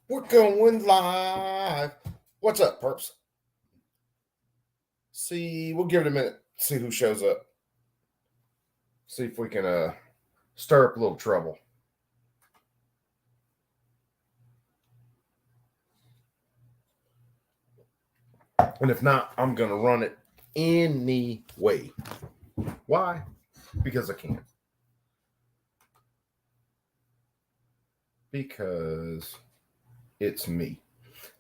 We're going live. What's up, perps? See, we'll give it a minute. See who shows up. See if we can stir up a little trouble. And if not, I'm going to run it anyway. Why? Because I can. Because it's me.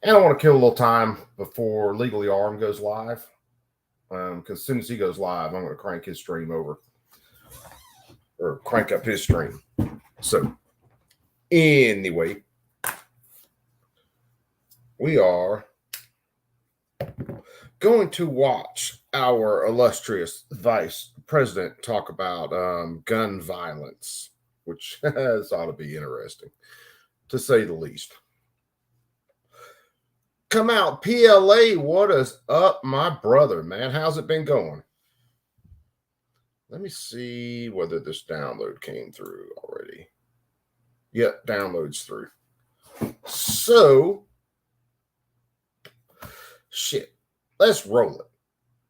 And I want to kill a little time before Legally Armed goes live. Because as soon as he goes live, I'm going to crank his stream over. Or crank up his stream. So, anyway. We are going to watch our illustrious vice president talk about gun violence, which ought to be interesting, to say the least. Come out, PLA, what is up, my brother, man? How's it been going? Let me see whether this download came through already. Yep, download's through. So, shit. Let's roll it.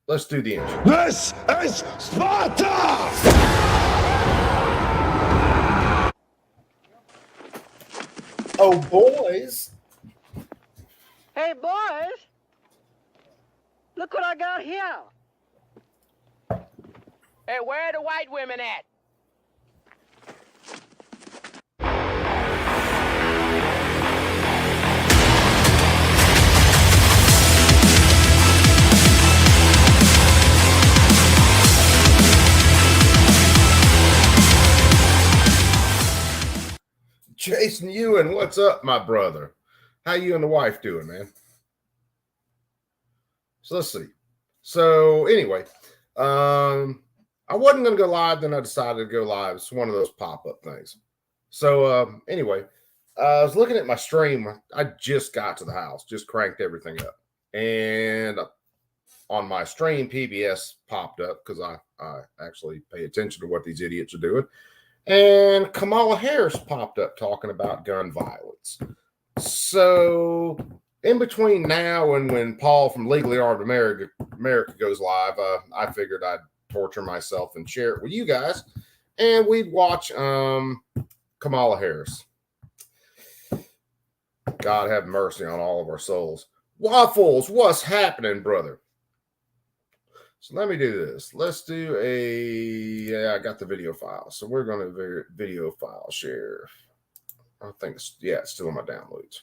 Let's do the intro. This is Sparta! Oh, boys. Hey, boys. Look what I got here. Hey, where are the white women at? Jason Ewan, what's up, my brother? How you and the wife doing, man? So let's see. So anyway, I wasn't going to go live, then I decided to go live. It's one of those pop-up things. So anyway, I was looking at my stream. I just got to the house, just cranked everything up. And on my stream, PBS popped up because I actually pay attention to what these idiots are doing. And Kamala Harris popped up talking about gun violence. So in between now and when Paul from Legally Armed America goes live, I figured I'd torture myself and share it with you guys. And we'd watch Kamala Harris. God have mercy on all of our souls. Waffles, what's happening, brother? So let me do this. Let's do I got the video file. So we're going to video file share. I think it's still in my downloads.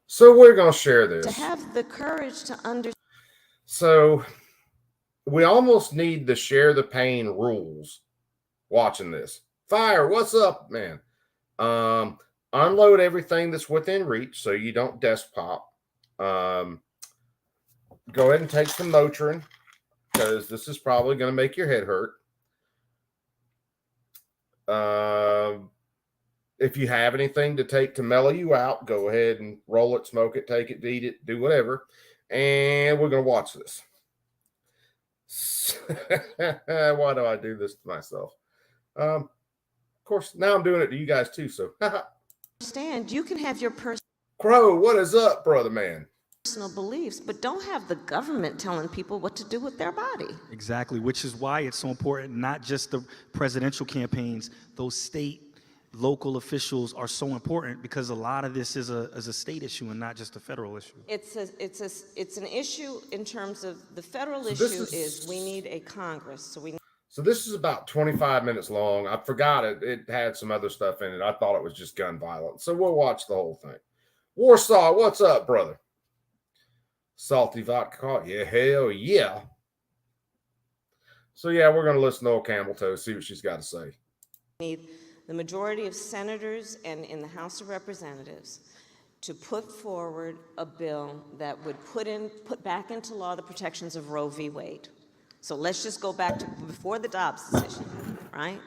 So we're going to share this. To have the courage to understand. So we almost need the share the pain rules watching this. Fire, what's up, man? Unload everything that's within reach so you don't desk pop. Go ahead and take some Motrin because this is probably going to make your head hurt. If you have anything to take to mellow you out, go ahead and roll it, smoke it, take it, eat it, do whatever. And we're going to watch this. Why do I do this to myself? Of course, now I'm doing it to you guys too. So, understand, you can have your Crow, what is up, brother man? personal beliefs, but don't have the government telling people what to do with their body. Exactly, which is why it's so important, not just the presidential campaigns, those state, local officials are so important because a lot of this is a state issue and not just a federal issue. It's an issue in terms of the federal issue is we need a Congress. So this is about 25 minutes long. I forgot it. It had some other stuff in it. I thought it was just gun violence. So we'll watch the whole thing. Warsaw, what's up, brother? Salty vodka. Yeah, hell yeah. So yeah, we're going to listen to old Camel Toe, see what she's got to say. Need the majority of senators and in the House of Representatives to put forward a bill that would put back into law the protections of Roe v. Wade. So let's just go back to before the Dobbs decision, right?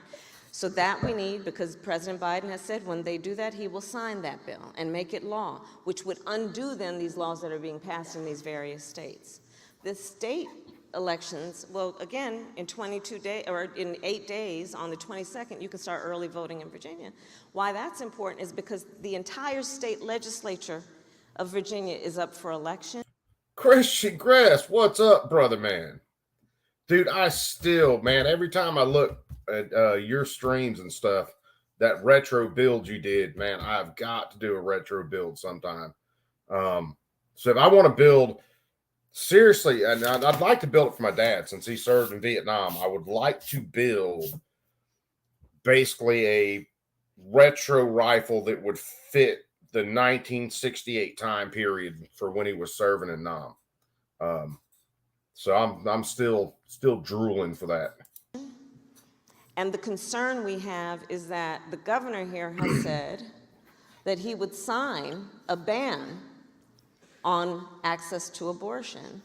So that we need, because President Biden has said when they do that, he will sign that bill and make it law, which would undo then these laws that are being passed in these various states. The state elections. Well, again, in 22 days, or in 8 days, on the 22nd, you can start early voting in Virginia. Why that's important is because the entire state legislature of Virginia is up for election. Christian Grass, what's up, brother man? Dude, I still, man, every time I look at your streams and stuff, that retro build you did, man, I've got to do a retro build sometime. So if I want to build, seriously, and I'd like to build it for my dad since he served in Vietnam, I would like to build basically a retro rifle that would fit the 1968 time period for when he was serving in Nam. So I'm still drooling for that. And the concern we have is that the governor here has said that he would sign a ban on access to abortion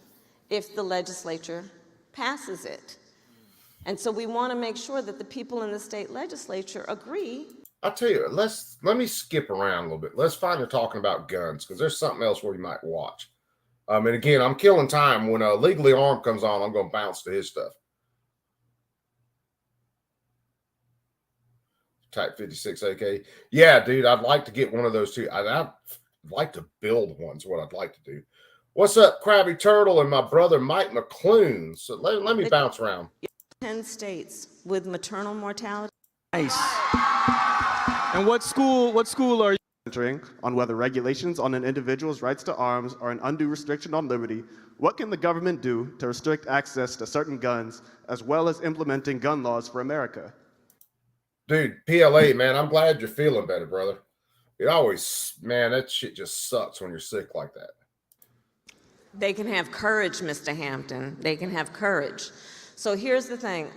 if the legislature passes it. And so we want to make sure that the people in the state legislature agree. I'll tell you, let me skip around a little bit. Let's find her talking about guns, because there's something else we might watch. And again, I'm killing time. When Legally Armed comes on, I'm going to bounce to his stuff. Type 56 AK. Yeah, dude, I'd like to get one of those too. I'd like to build one, is what I'd like to do. What's up, Krabby Turtle and my brother Mike McClune? So let me bounce around. 10 states with maternal mortality. Nice. And what school are you? On whether regulations on an individual's rights to arms are an undue restriction on liberty, what can the government do to restrict access to certain guns, as well as implementing gun laws for America? Dude, PLA, man, I'm glad you're feeling better, brother. It always, man, that shit just sucks when you're sick like that. They can have courage, Mr. Hampton. They can have courage. So here's the thing.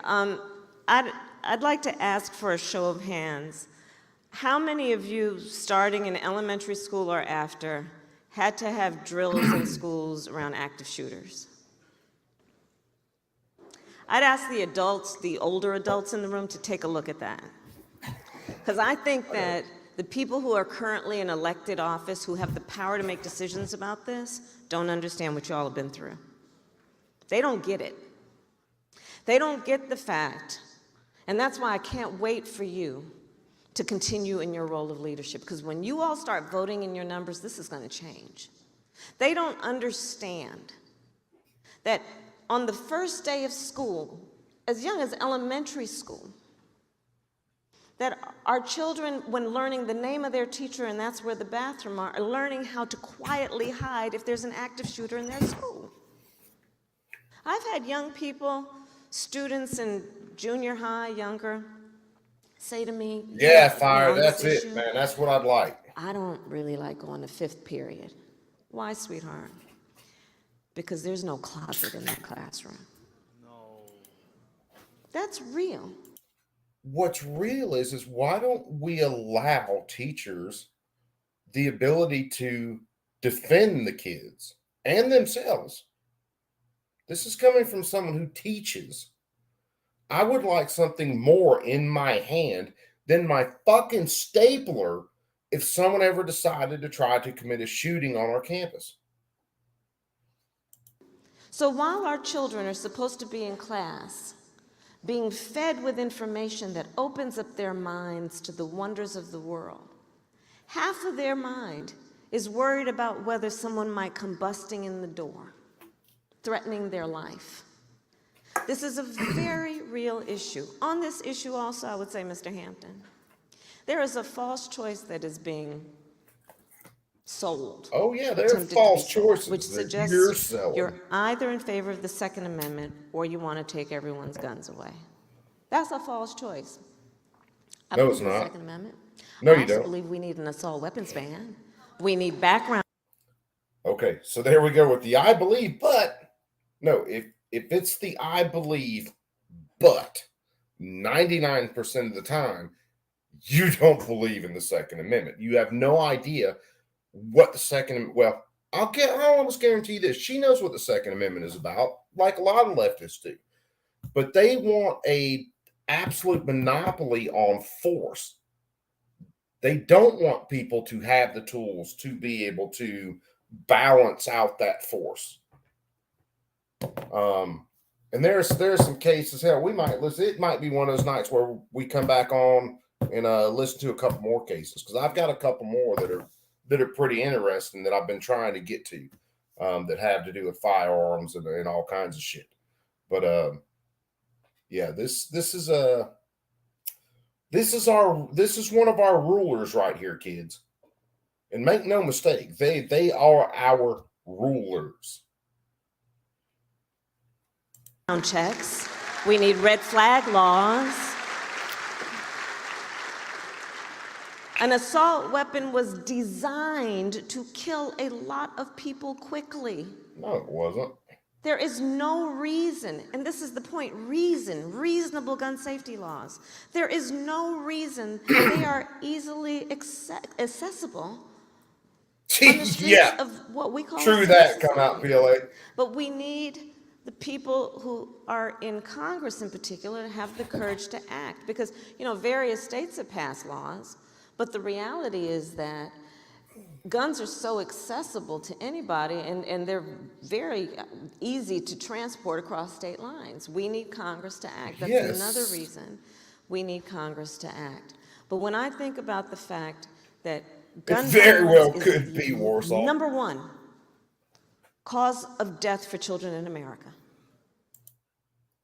I'd like to ask for a show of hands. How many of you, starting in elementary school or after, had to have drills in schools around active shooters? I'd ask the adults, the older adults in the room, to take a look at that. Because I think that the people who are currently in elected office, who have the power to make decisions about this, don't understand what y'all have been through. They don't get it. They don't get the fact. And that's why I can't wait for you to continue in your role of leadership, because when you all start voting in your numbers, this is going to change. They don't understand that on the first day of school, as young as elementary school, that our children, when learning the name of their teacher, and that's where the bathroom are learning how to quietly hide if there's an active shooter in their school. I've had young people, students in junior high, younger, say to me, yeah, fire, that's it, man. That's what I'd like. I don't really like going to fifth period. Why, sweetheart? Because there's no closet in that classroom. No. That's real. What's real is why don't we allow teachers the ability to defend the kids and themselves? This is coming from someone who teaches. I would like something more in my hand than my fucking stapler if someone ever decided to try to commit a shooting on our campus. So while our children are supposed to be in class, being fed with information that opens up their minds to the wonders of the world, half of their mind is worried about whether someone might come busting in the door, threatening their life. This is a very real issue. On this issue also, I would say, Mr. Hampton, there is a false choice that is being sold. Oh, yeah, there are false choices which suggests you're either in favor of the Second Amendment or you want to take everyone's guns away. That's a false choice. No, it's not. The Second Amendment. No, you don't. I don't. believe we need an assault weapons ban. We need background. Okay, so there we go with the I believe, but no, if it's the I believe, but 99% of the time, you don't believe in the Second Amendment. You have no idea what the Second, well, I'll almost guarantee this. She knows what the Second Amendment is about, like a lot of leftists do. But they want a absolute monopoly on force. They don't want people to have the tools to be able to balance out that force. And there's some cases. Hell, we might listen. It might be one of those nights where we come back on and listen to a couple more cases, because I've got a couple more that are pretty interesting that I've been trying to get to, that have to do with firearms and all kinds of shit. But yeah, this is one of our rulers right here, kids. And make no mistake, they are our rulers. Checks. We need red flag laws. An assault weapon was designed to kill a lot of people quickly. No, it wasn't. There is no reason, and this is the point, reasonable gun safety laws. There is no reason they are easily accessible on the streets Yeah, of what we call true that. Come out, PLA. But we need the people who are in Congress in particular to have the courage to act, because various states have passed laws, but the reality is that guns are so accessible to anybody, and they're very easy to transport across state lines. We need Congress to act. That's Yes. another reason we need Congress to act. But when I think about the fact that gun very well violence could is be, Warsaw. number one cause of death for children in America.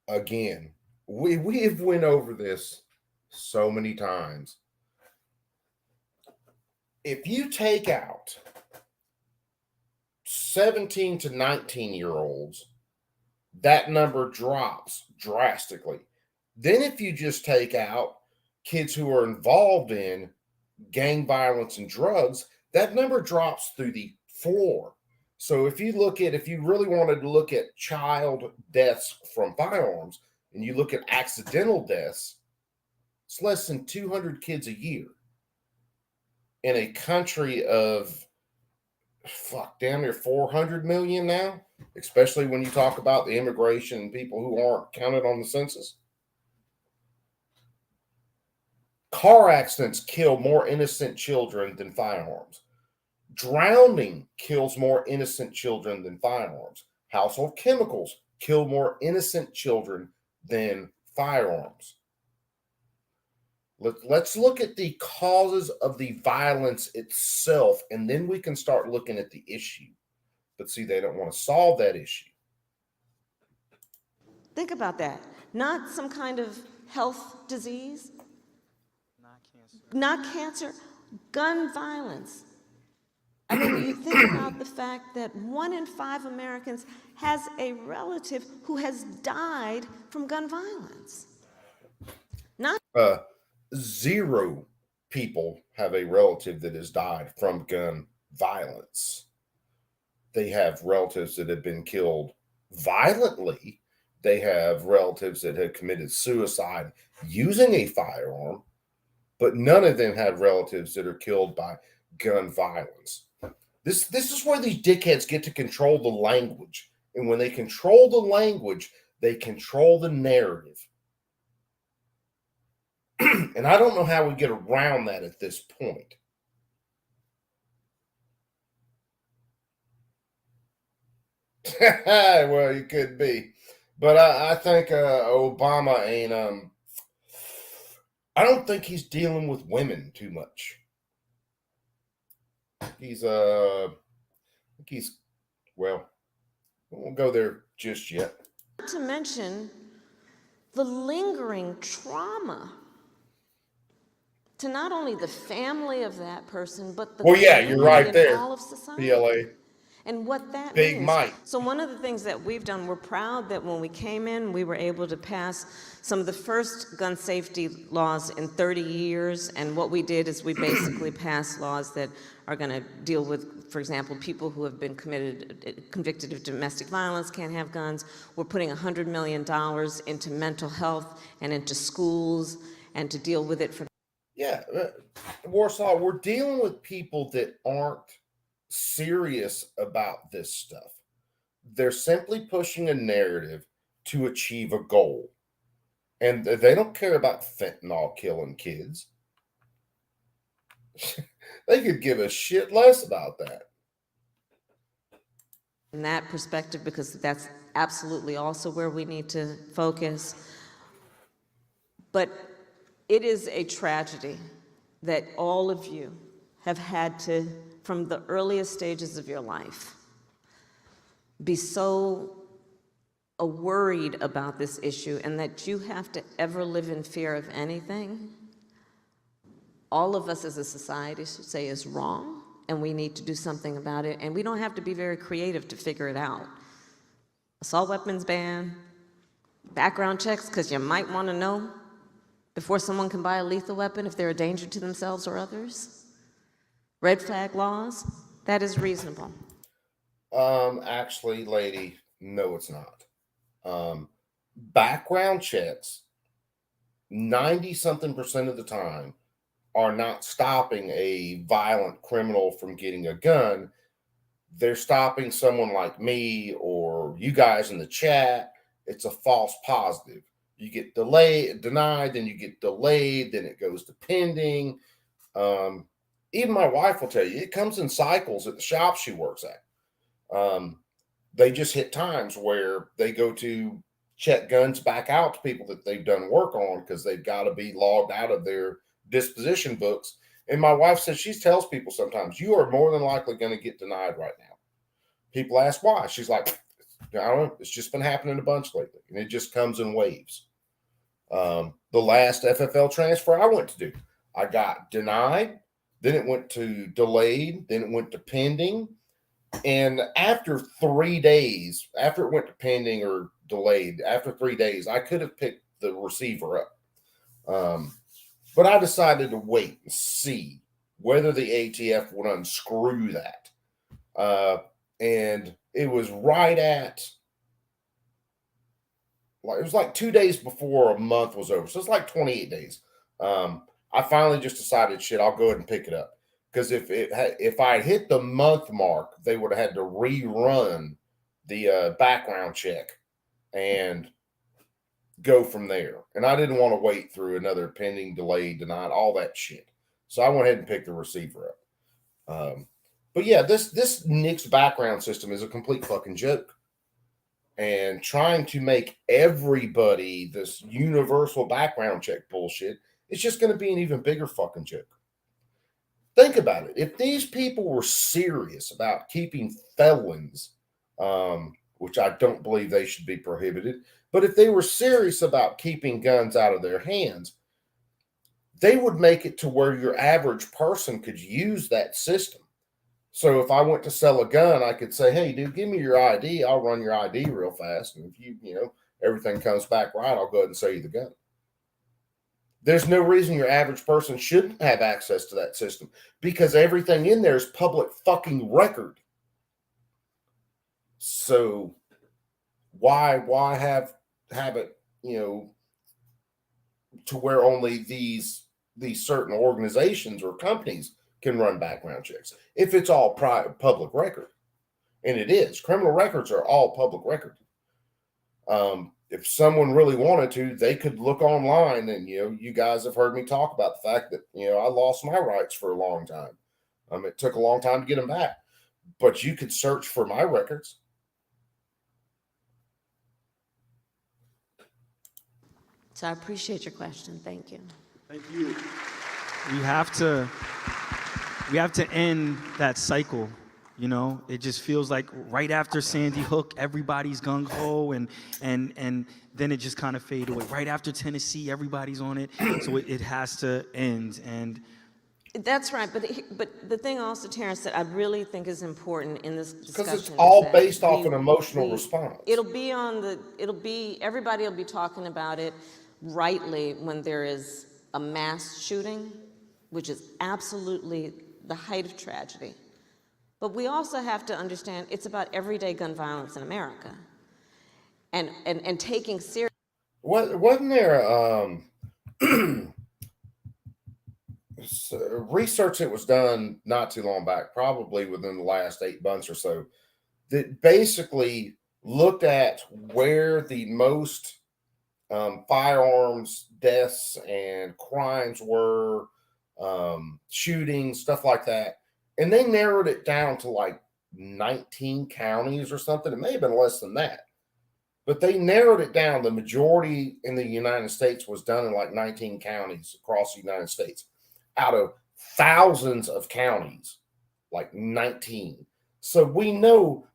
Again, we have went over this so many times. If you take out 17 to 19-year-olds, that number drops drastically. Then if you just take out kids who are involved in gang violence and drugs, that number drops through the floor. So if you really wanted to look at child deaths from firearms, and you look at accidental deaths, it's less than 200 kids a year. In a country of damn near 400 million now, especially when you talk about the immigration and people who aren't counted on the census. Car accidents kill more innocent children than firearms. Drowning kills more innocent children than firearms. Household chemicals kill more innocent children than firearms. Let's look at the causes of the violence itself, and then we can start looking at the issue. But see, they don't want to solve that issue. Think about that. Not some kind of health disease. Not cancer. Gun violence. I mean, you think about the fact that 1 in 5 Americans has a relative who has died from gun violence. Not 0 people have a relative that has died from gun violence. They have relatives that have been killed violently. They have relatives that have committed suicide using a firearm, but none of them have relatives that are killed by gun violence. This is where these dickheads get to control the language. And when they control the language, they control the narrative. And I don't know how we get around that at this point. Well, you could be. But I think Obama ain't, I don't think he's dealing with women too much. Well, we won't go there just yet. Not to mention the lingering trauma to not only the family of that person, but the you're right and there, all of society. PLA. And what that Big means. Mike. So one of the things that we've done, we're proud that when we came in, we were able to pass some of the first gun safety laws in 30 years. And what we did is we basically passed laws that are going to deal with, for example, people who have been convicted of domestic violence can't have guns. We're putting $100 million into mental health and into schools and to deal with it for. Yeah, Warsaw, we're dealing with people that aren't serious about this stuff. They're simply pushing a narrative to achieve a goal. And they don't care about fentanyl killing kids. They could give a shit less about that. in that perspective, because that's absolutely also where we need to focus. But it is a tragedy that all of you have had to, from the earliest stages of your life, be so worried about this issue, and that you have to ever live in fear of anything. All of us as a society should say is wrong, and we need to do something about it, and we don't have to be very creative to figure it out. Assault weapons ban, background checks, because you might want to know before someone can buy a lethal weapon if they're a danger to themselves or others. Red flag laws, that is reasonable. Actually, lady, no, it's not. Background checks, 90-something% of the time, are not stopping a violent criminal from getting a gun. They're stopping someone like me or you guys in the chat. It's a false positive. You get denied, then you get delayed, then it goes to pending. Even my wife will tell you, it comes in cycles at the shop she works at. They just hit times where they go to check guns back out to people that they've done work on because they've got to be logged out of their disposition books. And my wife says she tells people sometimes, you are more than likely going to get denied right now. People ask why. She's like, I don't know. It's just been happening a bunch lately. And it just comes in waves. The last FFL transfer I went to do, I got denied. Then it went to delayed. Then it went to pending. And after 3 days, after it went to pending or delayed, after 3 days, I could have picked the receiver up. But I decided to wait and see whether the ATF would unscrew that. And it was right at, it was like 2 days before a month was over. So it's like 28 days. I finally just decided, shit, I'll go ahead and pick it up. Because if I had hit the month mark, they would have had to rerun the background check and go from there. And I didn't want to wait through another pending, delayed, denied, all that shit. So I went ahead and picked the receiver up. But yeah, this NICS background system is a complete fucking joke. And trying to make everybody this universal background check bullshit, it's just going to be an even bigger fucking joke. Think about it. If these people were serious about keeping felons, which I don't believe they should be prohibited, but if they were serious about keeping guns out of their hands, they would make it to where your average person could use that system. So if I went to sell a gun, I could say, hey, dude, give me your ID. I'll run your ID real fast. And if everything comes back right, I'll go ahead and sell you the gun. There's no reason your average person shouldn't have access to that system because everything in there is public fucking record. So why have it, to where only these certain organizations or companies can run background checks if it's all public record? And it is. Criminal records are all public record. If someone really wanted to, they could look online and, you guys have heard me talk about the fact that, I lost my rights for a long time. It took a long time to get them back, but you could search for my records. So I appreciate your question. Thank you. Thank you. We have to end that cycle. It just feels like right after Sandy Hook, everybody's gung ho, and then it just kind of fade away. Right after Tennessee, everybody's on it. So it has to end. And that's right. But the thing also, Terrence, that I really think is important in this discussion, because it's all is based off an emotional response. Everybody will be talking about it rightly when there is a mass shooting, which is absolutely the height of tragedy. But we also have to understand it's about everyday gun violence in America, and taking serious. Wasn't there research that was done not too long back, probably within the last 8 months or so, that basically looked at where the most firearms deaths and crimes were, shootings, stuff like that. And they narrowed it down to like 19 counties or something. It may have been less than that, but they narrowed it down. The majority in the United States was done in like 19 counties across the United States out of thousands of counties, like 19. So we know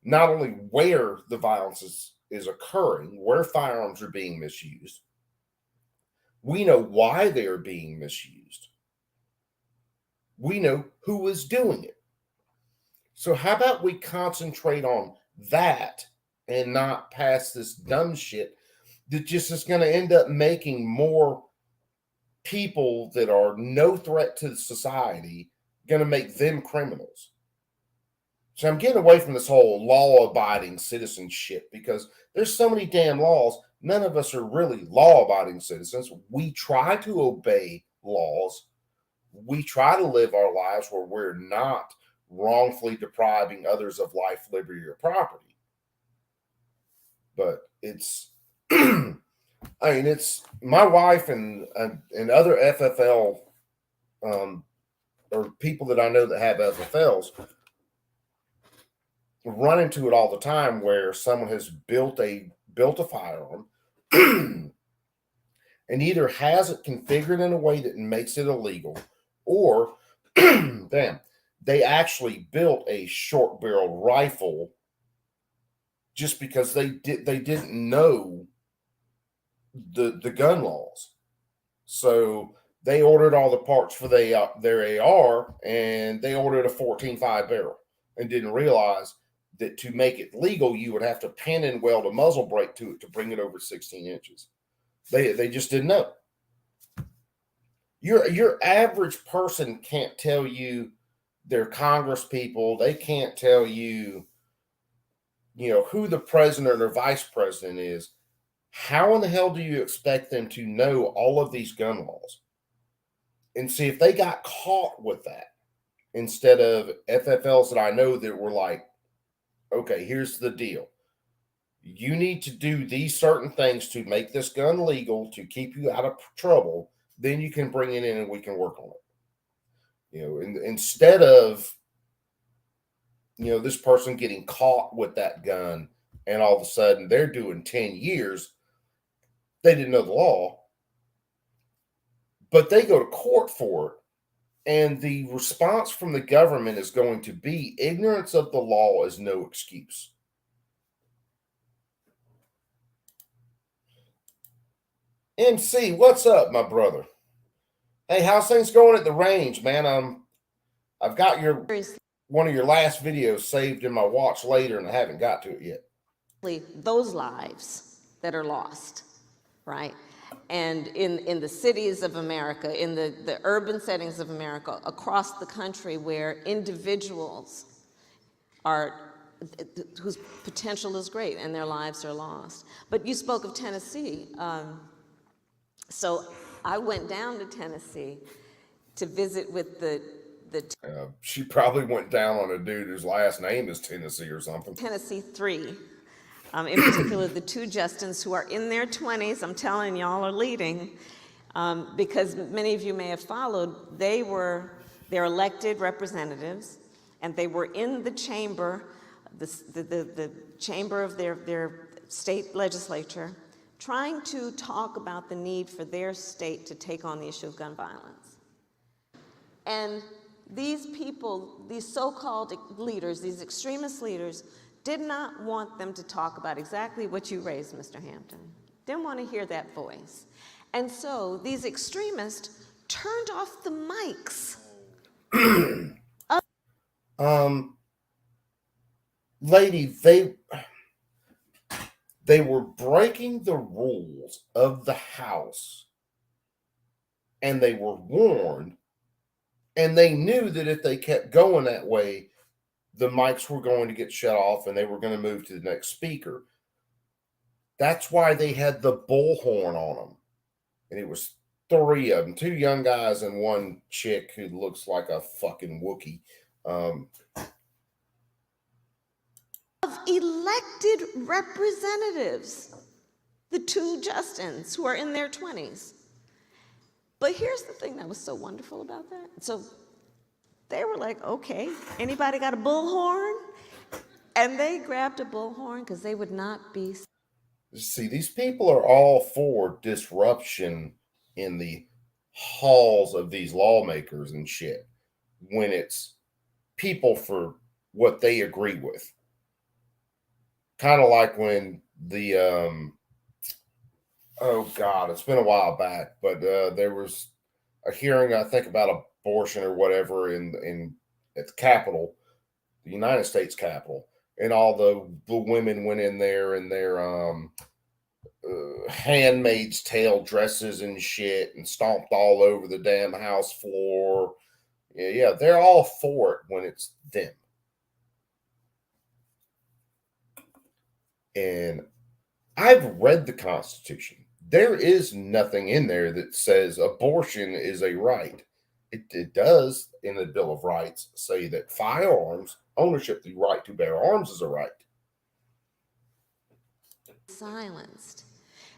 not only where the violence is occurring, where firearms are being misused, we know why they are being misused. We know who is doing it. So how about we concentrate on that and not pass this dumb shit that just is going to end up making more people that are no threat to society, going to make them criminals. So I'm getting away from this whole law-abiding citizenship because there's so many damn laws. None of us are really law-abiding citizens. We try to obey laws. We try to live our lives where we're not wrongfully depriving others of life, liberty, or property. But it's, I mean, it's my wife and other FFL or people that I know that have FFLs run into it all the time where someone has built a firearm and either has it configured in a way that makes it illegal, or damn, they actually built a short barrel rifle just because they didn't know the gun laws. So they ordered all the parts for their AR, and they ordered a 14.5 barrel and didn't realize that to make it legal, you would have to pin and weld a muzzle brake to it to bring it over 16 inches. They just didn't know. Your average person can't tell you their Congress people. They can't tell you, who the president or vice president is. How in the hell do you expect them to know all of these gun laws? And see, if they got caught with that, instead of FFLs that I know that were like, okay, here's the deal. You need to do these certain things to make this gun legal, to keep you out of trouble. Then you can bring it in and we can work on it. Instead of, this person getting caught with that gun and all of a sudden they're doing 10 years. They didn't know the law, but they go to court for it. And the response from the government is going to be ignorance of the law is no excuse. MC, what's up, my brother? Hey, how's things going at the range, man? I've got one of your last videos saved in my watch later, and I haven't got to it yet. Those lives that are lost, right? And in the cities of America, in the urban settings of America, across the country, where individuals whose potential is great and their lives are lost. But you spoke of Tennessee. So I went down to Tennessee to visit with the she probably went down on a dude whose last name is Tennessee or something. Tennessee 3. In particular, the two Justins who are in their 20s, I'm telling y'all are leading, because many of you may have followed, they're elected representatives, and they were in the chamber, the chamber of their state legislature, trying to talk about the need for their state to take on the issue of gun violence. And these people, these so-called leaders, these extremist leaders, did not want them to talk about exactly what you raised, Mr. Hampton. Didn't want to hear that voice. And so these extremists turned off the mics. Lady, they were breaking the rules of the House, and they were warned, and they knew that if they kept going that way, the mics were going to get shut off and they were going to move to the next speaker. That's why they had the bullhorn on them. And it was 3 of them, 2 young guys and 1 chick who looks like a fucking Wookiee. Of elected representatives, the 2 Justins who are in their 20s. But here's the thing that was so wonderful about that. So They were like, okay, anybody got a bullhorn? And they grabbed a bullhorn because they would not be. See, these people are all for disruption in the halls of these lawmakers and shit when it's people for what they agree with. Kind of like when the oh god, it's been a while back, but there was a hearing, I think, about abortion or whatever in at the Capitol, the United States Capitol, and all the women went in there in their handmaid's tale dresses and shit and stomped all over the damn house floor. Yeah, they're all for it when it's them. And I've read the Constitution. There is nothing in there that says abortion is a right. It does, in the Bill of Rights, say that firearms, ownership, the right to bear arms is a right. Silenced.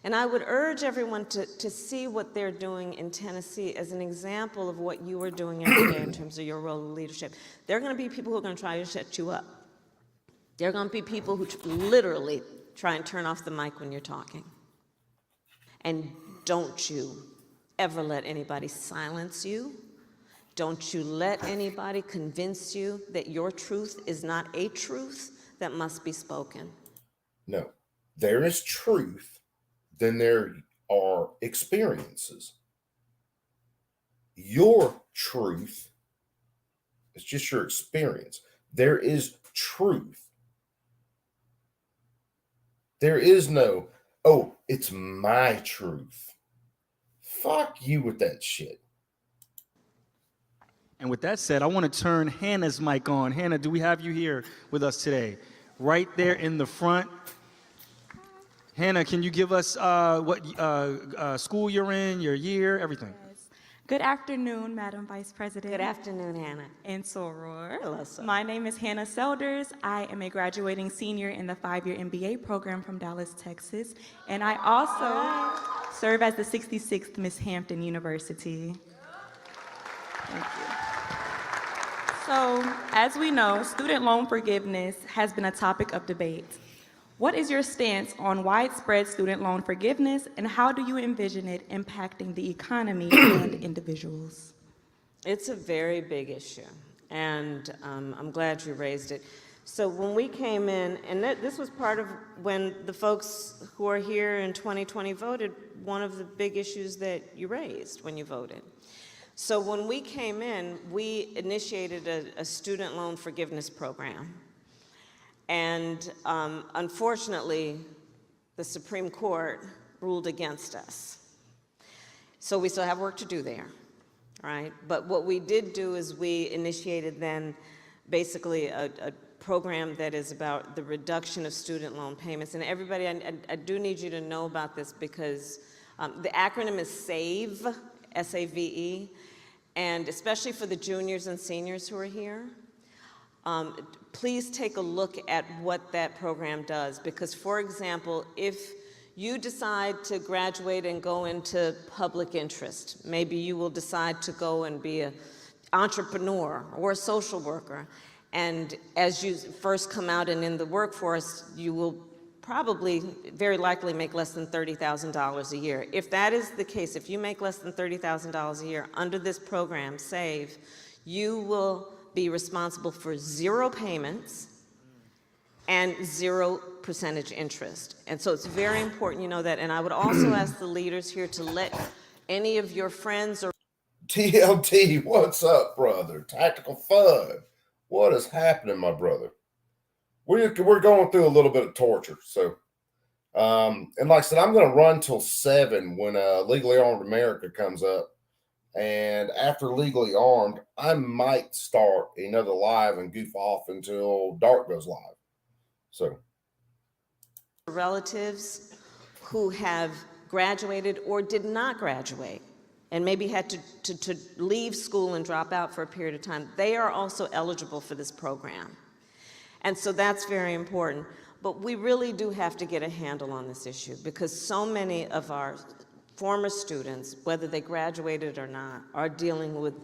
And I would urge everyone to see what they're doing in Tennessee as an example of what you are doing every day in terms of your role of leadership. There are going to be people who are going to try to shut you up. There are going to be people who literally try and turn off the mic when you're talking. And don't you ever let anybody silence you. Don't you let anybody convince you that your truth is not a truth that must be spoken. No, there is truth, then there are experiences. Your truth is just your experience. There is truth. There is no, oh, it's my truth. Fuck you with that shit. And with that said, I want to turn Hannah's mic on. Hannah, do we have you here with us today? Right there in the front. Hannah, can you give us what school you're in, your year, everything? Yes. Good afternoon, Madam Vice President. Good afternoon, Hannah. And Soror. Hello, sir. My name is Hannah Selders. I am a graduating senior in the 5-year MBA program from Dallas, Texas. And I also serve as the 66th Miss Hampton University. Thank you. So, as we know, student loan forgiveness has been a topic of debate. What is your stance on widespread student loan forgiveness, and how do you envision it impacting the economy and individuals? It's a very big issue, and I'm glad you raised it. So when we came in, and this was part of when the folks who are here in 2020 voted, one of the big issues that you raised when you voted. So when we came in, we initiated a student loan forgiveness program. And unfortunately, the Supreme Court ruled against us. So we still have work to do there, right? But what we did do is we initiated then basically a program that is about the reduction of student loan payments. And everybody, I do need you to know about this because the acronym is SAVE, S-A-V-E, and especially for the juniors and seniors who are here, please take a look at what that program does. Because, for example, if you decide to graduate and go into public interest, maybe you will decide to go and be an entrepreneur or a social worker. And as you first come out and in the workforce, you will probably, very likely, make less than $30,000 a year. If that is the case, if you make less than $30,000 a year under this program, SAVE, you will be responsible for 0 payments and 0% interest. And so it's very important you know that. And I would also ask the leaders here to let any of your friends or TLT, what's up, brother? Tactical Fud. What is happening, my brother? We're going through a little bit of torture. So, and like I said, I'm going to run till 7 when Legally Armed America comes up. And after Legally Armed, I might start another live and goof off until dark goes live. So, relatives who have graduated or did not graduate and maybe had to leave school and drop out for a period of time, they are also eligible for this program. And so that's very important. But we really do have to get a handle on this issue because so many of our former students, whether they graduated or not, are dealing with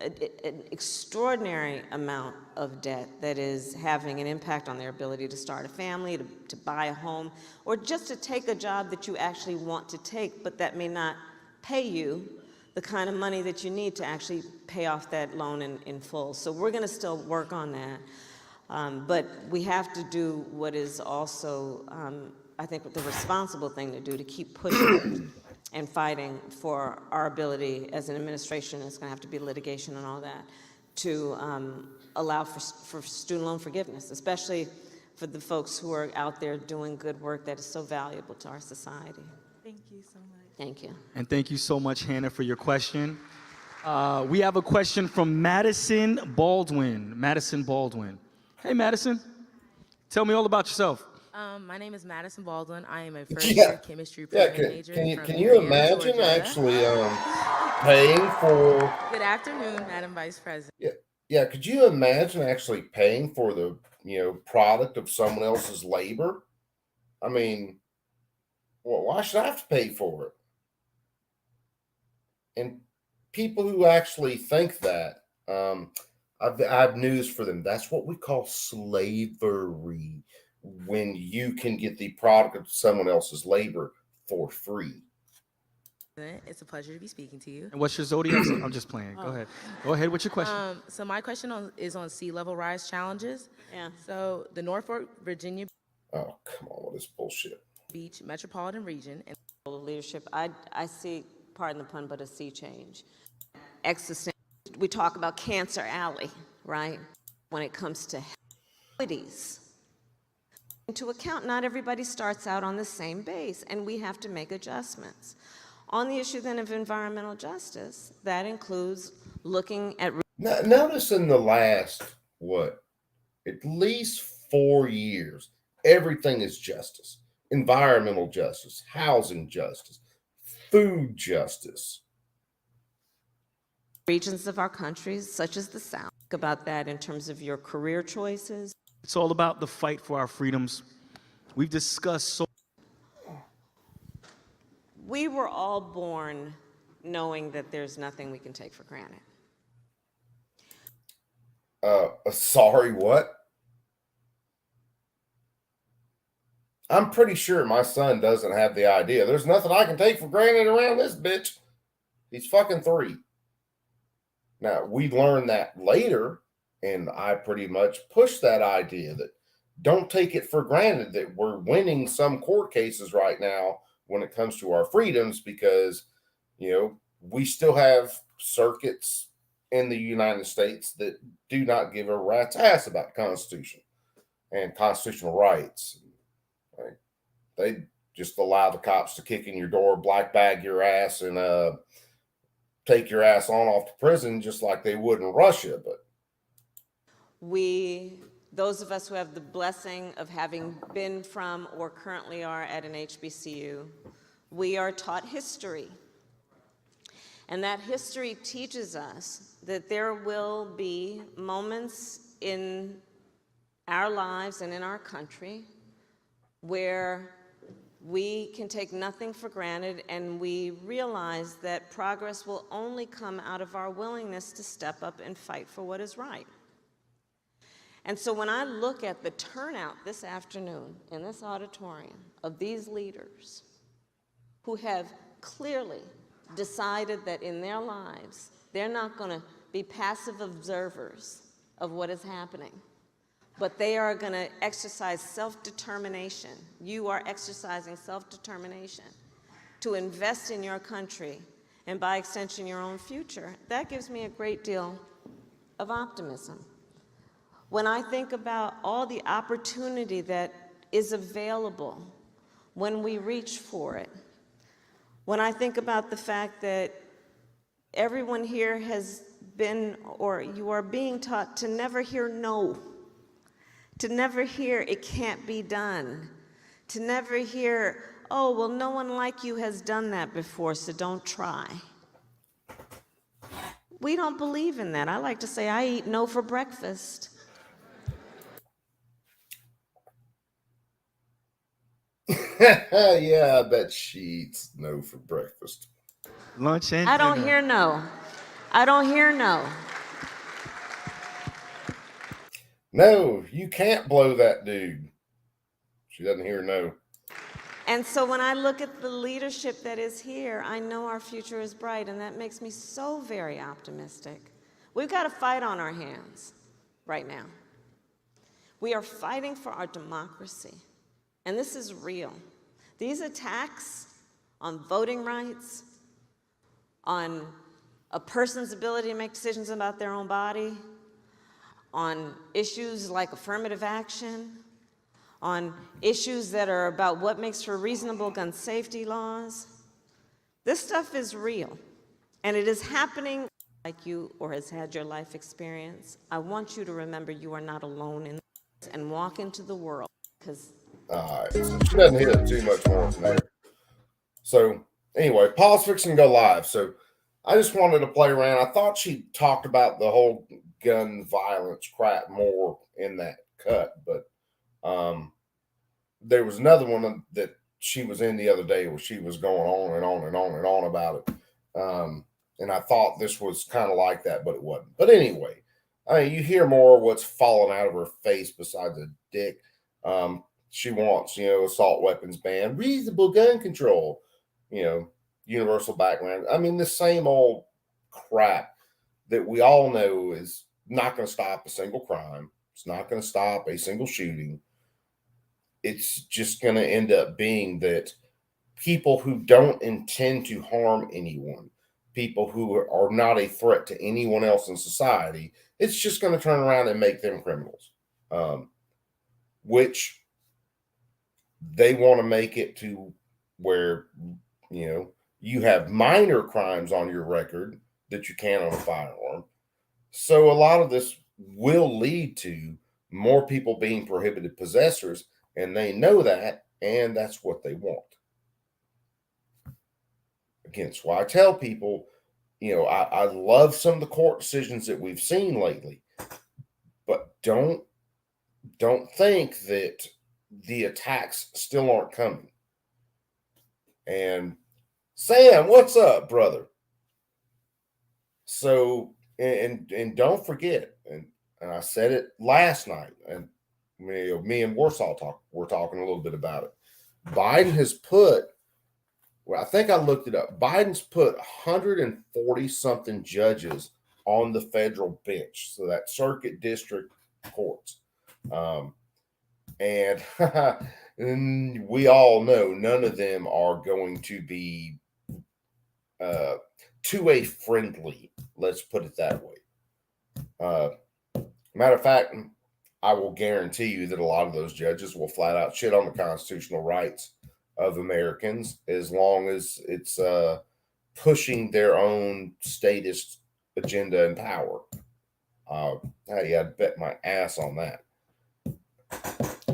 an extraordinary amount of debt that is having an impact on their ability to start a family, to buy a home, or just to take a job that you actually want to take, but that may not pay you the kind of money that you need to actually pay off that loan in full. So we're going to still work on that. But we have to do what is also, I think, the responsible thing to do, to keep pushing and fighting for our ability as an administration. It's going to have to be litigation and all that, to allow for student loan forgiveness, especially for the folks who are out there doing good work that is so valuable to our society. Thank you so much. Thank you. And thank you so much, Hannah, for your question. We have a question from Madison Baldwin. Madison Baldwin. Hey, Madison. Tell me all about yourself. My name is Madison Baldwin. I am a first-year chemistry program major. Can you imagine actually paying for? Good afternoon, Madam Vice President. Yeah. Could you imagine actually paying for the product of someone else's labor? I mean, well, why should I have to pay for it? And people who actually think that, I have news for them. That's what we call slavery, when you can get the product of someone else's labor for free. It's a pleasure to be speaking to you. And what's your zodiac? I'm just playing. Go ahead. Go ahead with your question. So my question is on sea level rise challenges. Yeah. So the Norfolk, Virginia Oh, come on, what is bullshit? Beach metropolitan region and Leadership, I see, pardon the pun, but a sea change. We talk about Cancer Alley, right? When it comes to equities. To account, not everybody starts out on the same base, and we have to make adjustments. On the issue then of environmental justice, that includes looking at... Notice in the last, at least 4 years, everything is justice. Environmental justice, housing justice, food justice. Regions of our countries, such as the South, about that in terms of your career choices. It's all about the fight for our freedoms. We've discussed so. We were all born knowing that there's nothing we can take for granted. Sorry, what? I'm pretty sure my son doesn't have the idea. There's nothing I can take for granted around this bitch. He's fucking 3. Now, we learned that later, and I pretty much pushed that idea that don't take it for granted that we're winning some court cases right now when it comes to our freedoms, because, we still have circuits in the United States that do not give a rat's ass about the Constitution and constitutional rights. Right? They just allow the cops to kick in your door, black bag your ass, and take your ass on off to prison just like they would in Russia. But those of us who have the blessing of having been from or currently are at an HBCU, we are taught history. And that history teaches us that there will be moments in our lives and in our country where we can take nothing for granted, and we realize that progress will only come out of our willingness to step up and fight for what is right. And so when I look at the turnout this afternoon in this auditorium of these leaders who have clearly decided that in their lives, they're not going to be passive observers of what is happening, but they are going to exercise self-determination. You are exercising self-determination to invest in your country and, by extension, your own future. That gives me a great deal of optimism. When I think about all the opportunity that is available when we reach for it, when I think about the fact that everyone here has been, or you are being taught to never hear no, to never hear it can't be done, to never hear, oh, well, no one like you has done that before, so don't try. We don't believe in that. I like to say I eat no for breakfast. Yeah, I bet she eats no for breakfast. Lunch and I don't dinner. hear no. I don't hear no. No, you can't blow that dude. She doesn't hear no. And so when I look at the leadership that is here, I know our future is bright, and that makes me so very optimistic. We've got a fight on our hands right now. We are fighting for our democracy, and this is real. These attacks on voting rights, on a person's ability to make decisions about their own body, on issues like affirmative action, on issues that are about what makes for reasonable gun safety laws. This stuff is real, and it is happening like you or has had your life experience. I want you to remember you are not alone in this and walk into the world, because All right, so she doesn't hit too much more from there. So anyway, Paul's fixing to go live. So I just wanted to play around. I thought she talked about the whole gun violence crap more in that cut, but there was another one that she was in the other day where she was going on and on and on and on about it. And I thought this was kind of like that, but it wasn't. But anyway, I mean, you hear more of what's falling out of her face besides a dick. She wants, assault weapons ban, reasonable gun control, universal background. I mean, the same old crap that we all know is not going to stop a single crime. It's not going to stop a single shooting. It's just going to end up being that people who don't intend to harm anyone, people who are not a threat to anyone else in society, it's just going to turn around and make them criminals, which they want to make it to where, you have minor crimes on your record that you can't own a firearm. So a lot of this will lead to more people being prohibited possessors, and they know that, and that's what they want. Again, it's why I tell people, I love some of the court decisions that we've seen lately, but don't think that the attacks still aren't coming. And Sam, what's up, brother? So, and don't forget, and I said it last night, and me and Warsaw we're talking a little bit about it. Biden has put, well, I think I looked it up. Biden's put 140 something judges on the federal bench, so that circuit district courts. And we all know none of them are going to be 2A friendly. Let's put it that way. Matter of fact, I will guarantee you that a lot of those judges will flat out shit on the constitutional rights of Americans as long as it's pushing their own statist agenda and power. Hey, I'd bet my ass on that.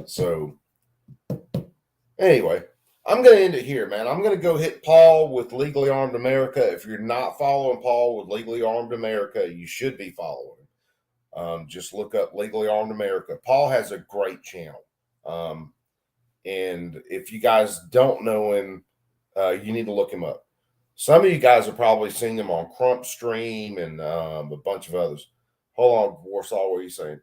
So anyway, I'm going to end it here, man. I'm going to go hit Paul with Legally Armed America. If you're not following Paul with Legally Armed America, you should be following. Just look up Legally Armed America. Paul has a great channel. And if you guys don't know him, you need to look him up. Some of you guys have probably seen him on Crump Stream and a bunch of others. Hold on, Warsaw, what are you saying?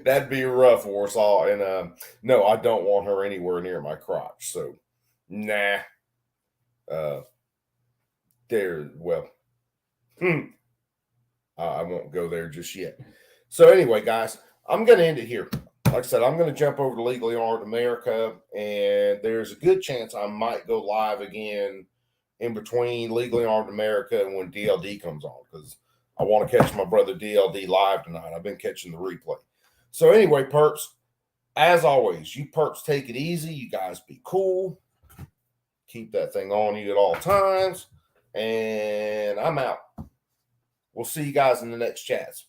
That'd be rough, Warsaw. And no, I don't want her anywhere near my crotch. So, nah. I won't go there just yet. So anyway, guys, I'm going to end it here. Like I said, I'm going to jump over to Legally Armed America, and there's a good chance I might go live again in between Legally Armed America and when DLD comes on, because I want to catch my brother DLD live tonight. I've been catching the replay. So anyway, perps, as always, you perps take it easy. You guys be cool. Keep that thing on you at all times. And I'm out. We'll see you guys in the next chats.